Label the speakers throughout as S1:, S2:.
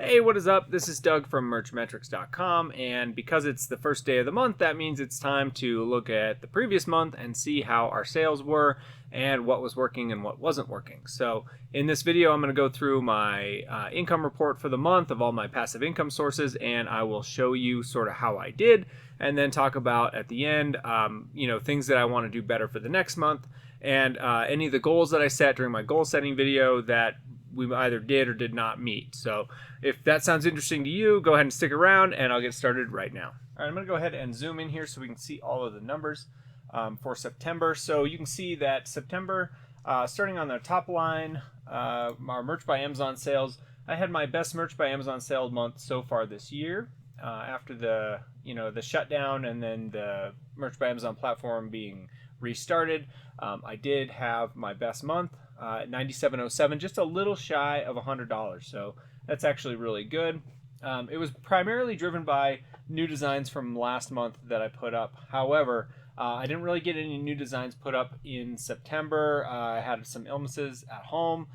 S1: Hey, what is up? This is Doug from merchmetrics.com, and because it's the first day of the month, that means it's time to look at the previous month and see how our sales were and what was working and what wasn't working. So in this video, I'm going to go through my income report for the month of all my passive income sources, and I will show you sort of how I did, and then talk about at the end, things that I want to do better for the next month, and any of the goals that I set during my goal setting video that we either did or did not meet. So if that sounds interesting to you, go ahead and stick around and I'll get started right now. All right, I'm going to go ahead and zoom in here so we can see all of the numbers for September. So you can see that September, starting on the top line, our Merch by Amazon sales, I had my best Merch by Amazon sales month so far this year. After the shutdown and then the Merch by Amazon platform being restarted, I did have my best month. 9707, just a little shy of $100. So that's actually really good. It was primarily driven by new designs from last month that I put up. However, I didn't really get any new designs put up in September. I had some illnesses at home.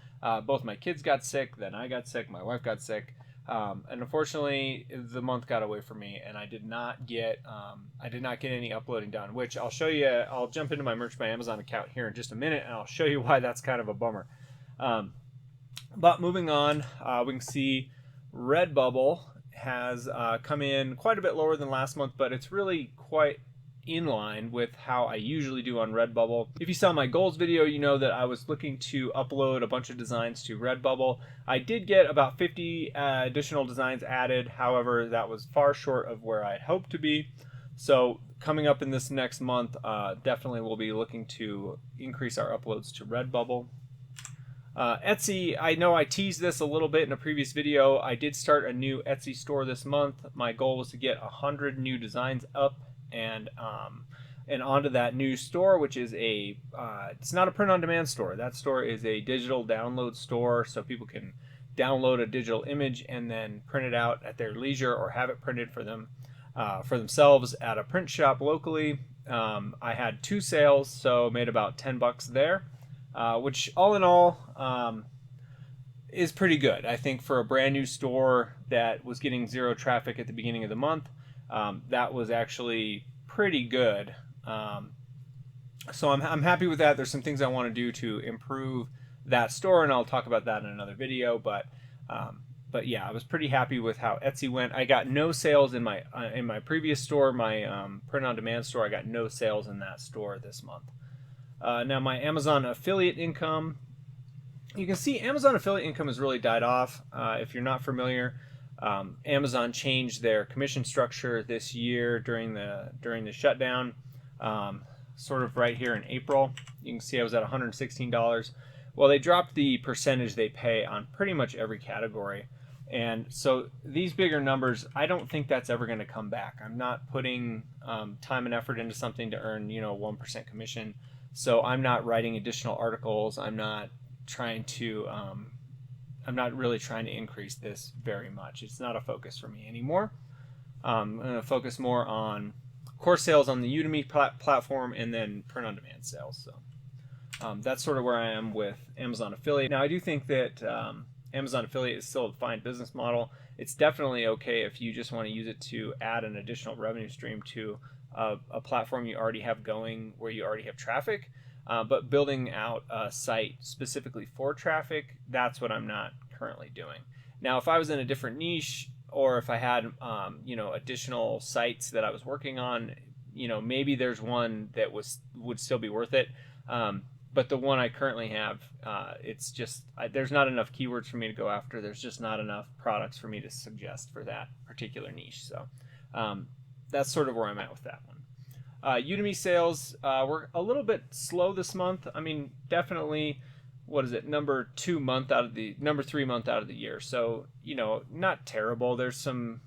S1: Both my kids got sick, then I got sick, my wife got sick. And unfortunately, the month got away from me, and I did not get any uploading done. Which I'll show you. I'll jump into my Merch by Amazon account here in just a minute, and I'll show you why that's kind of a bummer. But moving on, we can see Redbubble has come in quite a bit lower than last month, but it's really quite in line with how I usually do on Redbubble. If you saw my goals video, you know that I was looking to upload a bunch of designs to Redbubble. I did get about 50 additional designs added. However, that was far short of where I'd hoped to be. So coming up in this next month, definitely we'll be looking to increase our uploads to Redbubble. Etsy, I know I teased this a little bit in a previous video. I did start a new Etsy store this month. My goal was to get 100 new designs up and onto that new store, which is it's not a print-on-demand store. That store is a digital download store, so people can download a digital image and then print it out at their leisure or have it printed for them for themselves at a print shop locally. I had 2 sales, so made about $10 there, which all in all is pretty good. I think for a brand new store that was getting 0 traffic at the beginning of the month, that was actually pretty good. So I'm happy with that. There's some things I want to do to improve that store, and I'll talk about that in another video. But yeah, I was pretty happy with how Etsy went. I got no sales in my previous store, my print-on-demand store. I got no sales in that store this month. Now my Amazon affiliate income. You can see Amazon affiliate income has really died off. If you're not familiar, Amazon changed their commission structure this year during the shutdown, sort of right here in April. You can see I was at $116. Well, they dropped the percentage they pay on pretty much every category, and so these bigger numbers, I don't think that's ever going to come back. I'm not putting time and effort into something to earn 1% commission, so I'm not writing additional articles. I'm not really trying to increase this very much. It's not a focus for me anymore. I'm going to focus more on course sales on the Udemy platform and then print-on-demand sales. So that's sort of where I am with Amazon affiliate. Now, I do think that Amazon affiliate is still a fine business model. It's definitely okay if you just want to use it to add an additional revenue stream to a platform you already have going where you already have traffic. But building out a site specifically for traffic, that's what I'm not currently doing. Now, if I was in a different niche, or if I had additional sites that I was working on, maybe there's one that would still be worth it. But the one I currently have, it's just there's not enough keywords for me to go after. There's just not enough products for me to suggest for that particular niche. So that's sort of where I'm at with that one. Udemy sales were a little bit slow this month. I mean, definitely, number 3 month out of the year. So not terrible. There's some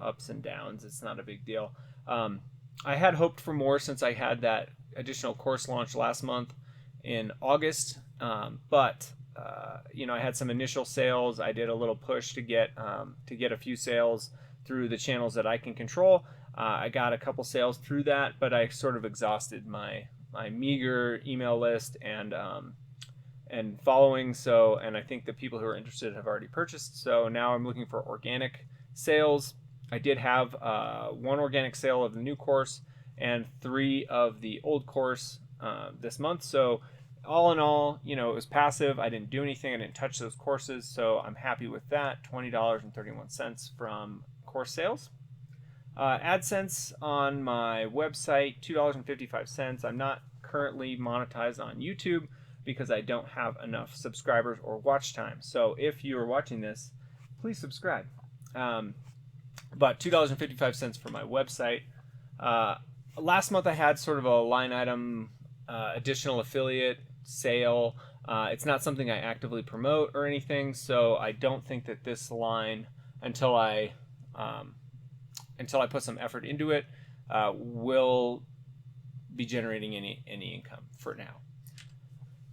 S1: ups and downs. It's not a big deal. I had hoped for more since I had that additional course launch last month in August, but I had some initial sales. I did a little push to get a few sales through the channels that I can control. I got a couple sales through that, but I sort of exhausted my meager email list and and following. So, and I think the people who are interested have already purchased. So now I'm looking for organic sales. I did have one organic sale of the new course and 3 of the old course this month. So all in all, it was passive. I didn't do anything. I didn't touch those courses. So I'm happy with that. $20.31 from course sales. AdSense on my website, $2.55. I'm not currently monetized on YouTube because I don't have enough subscribers or watch time. So if you are watching this, please subscribe. But $2.55 for my website. Last month I had sort of a line item additional affiliate sale. It's not something I actively promote or anything, so I don't think that this line, until I put some effort into it, will be generating any income for now.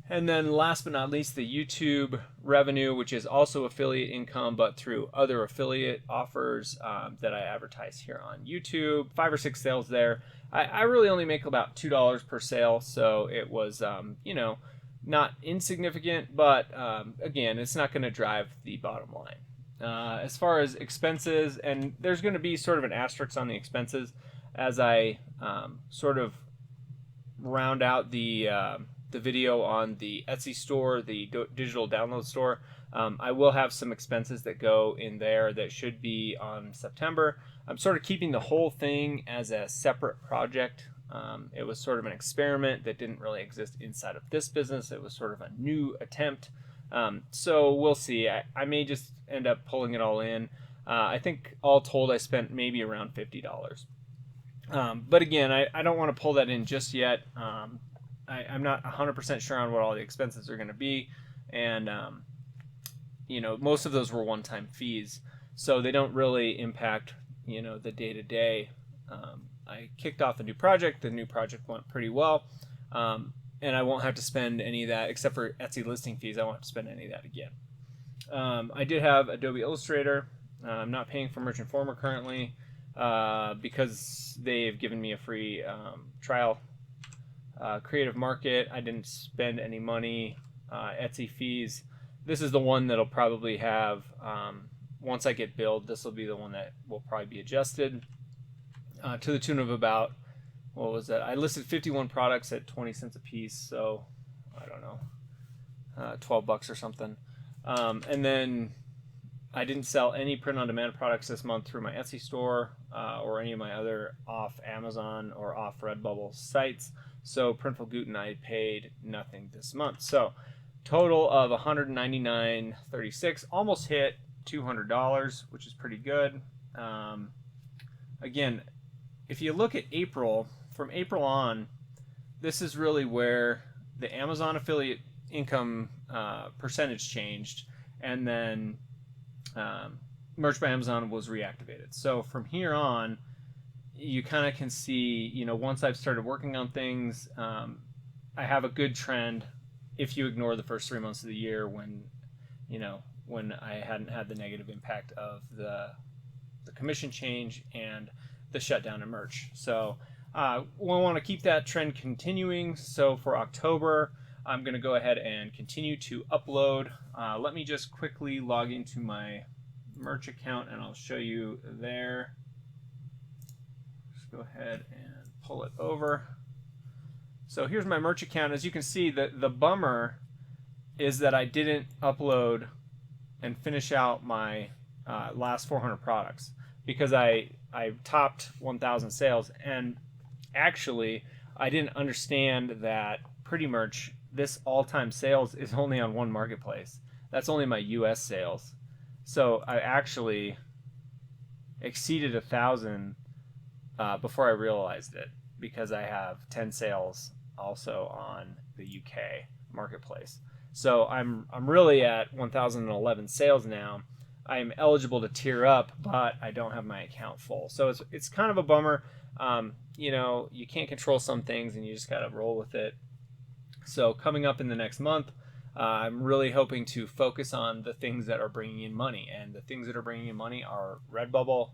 S1: And then last but not least, the YouTube revenue, which is also affiliate income, but through other affiliate offers that I advertise here on YouTube. 5 or 6 sales there. I really only make about $2 per sale, so it was, not insignificant, but again, it's not going to drive the bottom line. As far as expenses, and there's going to be sort of an asterisk on the expenses as I sort of round out the video on the Etsy store, the digital download store. I will have some expenses that go in there that should be on September. I'm sort of keeping the whole thing as a separate project. It was sort of an experiment that didn't really exist inside of this business. It was sort of a new attempt. So we'll see. I may just end up pulling it all in. I think all told I spent maybe around $50. But again, I don't want to pull that in just yet. I'm not 100% sure on what all the expenses are going to be. And, most of those were one-time fees. So they don't really impact, the day-to-day. I kicked off a new project. The new project went pretty well. And I won't have to spend any of that, except for Etsy listing fees. I won't have to spend any of that again. I did have Adobe Illustrator. I'm not paying for Merchant Former currently because they've given me a free trial. Creative Market, I didn't spend any money. Etsy fees. This is the one that'll probably have, once I get billed, this will be the one that will probably be adjusted to the tune of about, what was that? I listed 51 products at 20 cents a piece, so I don't know, $12 or something. And then I didn't sell any print-on-demand products this month through my Etsy store or any of my other off Amazon or off Redbubble sites. So Printful Guten, I paid nothing this month. So total of $199.36, almost hit $200, which is pretty good. Again, if you look at April, from April on, this is really where the Amazon affiliate income percentage changed, and then Merch by Amazon was reactivated. So from here on, you kind of can see, once I've started working on things, I have a good trend if you ignore the first 3 months of the year when I hadn't had the negative impact of the commission change and the shutdown in merch. So we want to keep that trend continuing. So for October, I'm going to go ahead and continue to upload. Let me just quickly log into my merch account and I'll show you there. Just go ahead and pull it over. So here's my merch account. As you can see, the bummer is that I didn't upload and finish out my last 400 products because I topped 1,000 sales, and actually I didn't understand that Pretty Merch, this all-time sales is only on one marketplace. That's only my US sales. So I actually exceeded 1,000 before I realized it, because I have 10 sales also on the UK marketplace. So I'm really at 1,011 sales now. I'm eligible to tier up, but I don't have my account full. So it's kind of a bummer. You can't control some things and you just gotta roll with it. So coming up in the next month, I'm really hoping to focus on the things that are bringing in money, and the things that are bringing in money are Redbubble,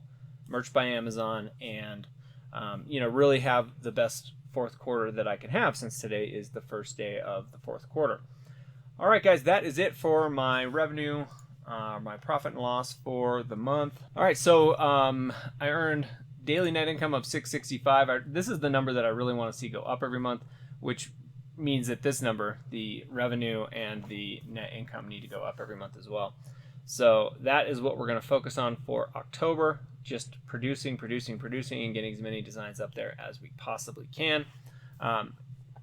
S1: Merch by Amazon, and really have the best fourth quarter that I can have, since today is the first day of the fourth quarter. All right, guys, that is it for my revenue, my profit and loss for the month. All right, so I earned daily net income of $665. This is the number that I really want to see go up every month, which means that this number, the revenue and the net income, need to go up every month as well. So that is what we're going to focus on for October, just producing, and getting as many designs up there as we possibly can.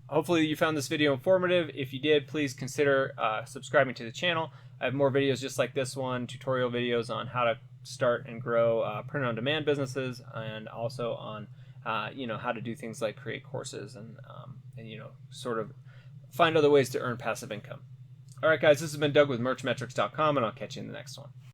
S1: Hopefully you found this video informative. If you did, please consider subscribing to the channel. I have more videos just like this one, tutorial videos on how to start and grow print-on-demand businesses, and also on how to do things like create courses and sort of find other ways to earn passive income. All right, guys, this has been Doug with Merchmetrics.com, and I'll catch you in the next one.